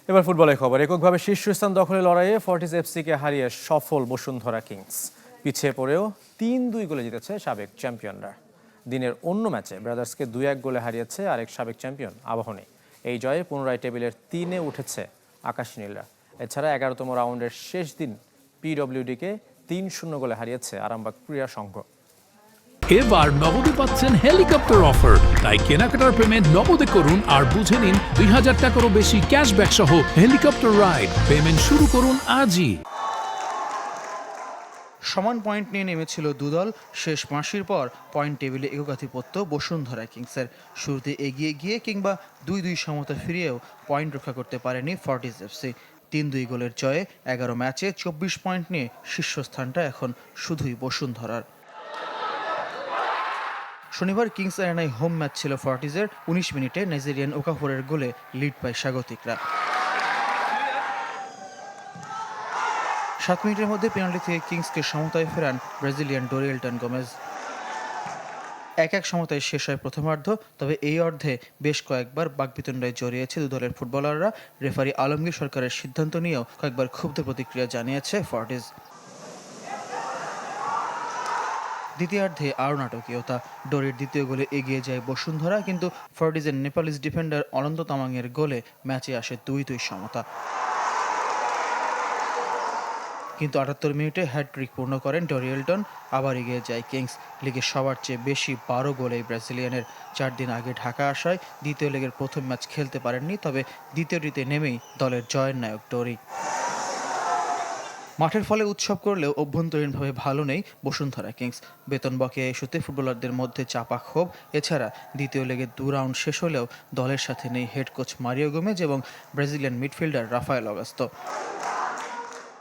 এবার ফুটবলের খবর। এককভাবে শীর্ষস্থান দখলের লড়াইয়ে ফর্টিস এফসিকে হারিয়ে সফল বসুন্ধরা কিংস। পিছিয়ে পড়েও ৩-২ গোলে জিতেছে সাবেক চ্যাম্পিয়নরা। দিনের অন্য ম্যাচে ব্রাদার্সকে ২-১ গোলে হারিয়েছে আরেক সাবেক চ্যাম্পিয়ন আবাহনী। এই জয়ে পুনরায় টেবিলের ৩-এ উঠেছে আকাশী নীলরা। এছাড়া ১১তম রাউন্ডের শেষ দিন পিডব্লিউডিকে ৩-০ গোলে হারিয়েছে আরামবাগ ক্রীড়া সংঘ। এবার নগদে পাচ্ছেন হেলিকপ্টার অফার, তাই কেনাকাটার পেমেন্ট নগদে করুন আর বুঝে নিন ২,০০০ টাকারও বেশি ক্যাশব্যাক সহ হেলিকপ্টার রাইড। পেমেন্ট শুরু করুন আজই। সমান পয়েন্ট নিয়ে নেমেছিল দুদল। শেষ মাসির পর পয়েন্ট টেবিলে একাধিপত্য বসুন্ধরা কিংসের। শুরুতে এগিয়ে গিয়ে কিংবা ২-২ সমতা ফিরিয়েও পয়েন্ট রক্ষা করতে পারেনি ফর্টিস এফসি। ৩-২ গোলের জয়ে ১১ ম্যাচে ২৪ পয়েন্ট নিয়ে শীর্ষস্থানটা এখন শুধুই বসুন্ধরার। শনিবার কিংস অ্যারেনায় হোম ম্যাচ ছিল ফর্টিসের। ১৯ মিনিটে নাইজেরিয়ান ওকাফোরের গোলে লিড পায় স্বাগতিকরা। ৭ মিনিটের মধ্যে পেনাল্টি থেকে কিংসকে সমতায় ফেরান ব্রাজিলিয়ান ডোরিয়েলটন গোমেজ। ১-১ সমতায় শেষ হয় প্রথমার্ধ। তবে এই অর্ধে বেশ কয়েকবার বাকবিতণ্ডায় জড়িয়েছে দু দলের ফুটবলাররা। রেফারি আলমগীর সরকারের সিদ্ধান্ত নিয়েও কয়েকবার ক্ষুব্ধ প্রতিক্রিয়া জানিয়েছে ফর্টিস। দ্বিতীয়ার্ধে আরও নাটকীয়তা। ডোরির দ্বিতীয় গোলে এগিয়ে যায় বসুন্ধরা, কিন্তু ফর্টিসের নেপালিস ডিফেন্ডার অনন্ত তামাংয়ের গোলে ম্যাচে আসে ২-২ সমতা। কিন্তু ৭৮ মিনিটে হ্যাটট্রিক পূর্ণ করেন ডরিয়েলটন। আবার এগিয়ে যায় কিংস। লিগে সবার চেয়ে বেশি ১২ গোল এই ব্রাজিলিয়ানের। ৪ দিন আগে ঢাকা আসায় দ্বিতীয় লেগের প্রথম ম্যাচ খেলতে পারেননি, তবে দ্বিতীয়টিতে নেমেই দলের জয়ের নায়ক ডোরি। মাঠের ফলে উৎসব করলেও অভ্যন্তরীণভাবে ভালো নেই বসুন্ধরা কিংস। বেতন বকেয়া ইস্যুতে ফুটবলারদের মধ্যে চাপা ক্ষোভ। এছাড়া দ্বিতীয় লেগের ২ রাউন্ড শেষ হলেও দলের সাথে নেই হেড কোচ মারিও গোমেজ এবং ব্রাজিলিয়ান মিডফিল্ডার রাফায়েল অগাস্তো।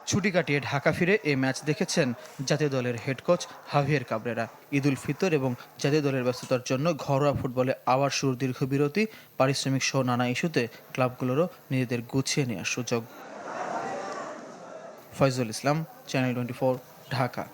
ছুটি কাটিয়ে ঢাকা ফিরে এই ম্যাচ দেখেছেন জাতীয় দলের head coach Javier Cabrera. Eid ul Fitr এবং জাতীয় দলের ব্যস্ততার জন্য ঘরোয়া ফুটবলে আবার শুরুর দীর্ঘ বিরতি, পারিশ্রমিক সহ নানা ইস্যুতে ক্লাবগুলোরও নিজেদের গুছিয়ে নেওয়ার সুযোগ। ফয়জুল ইসলাম, চ্যানেল 24, ঢাকা।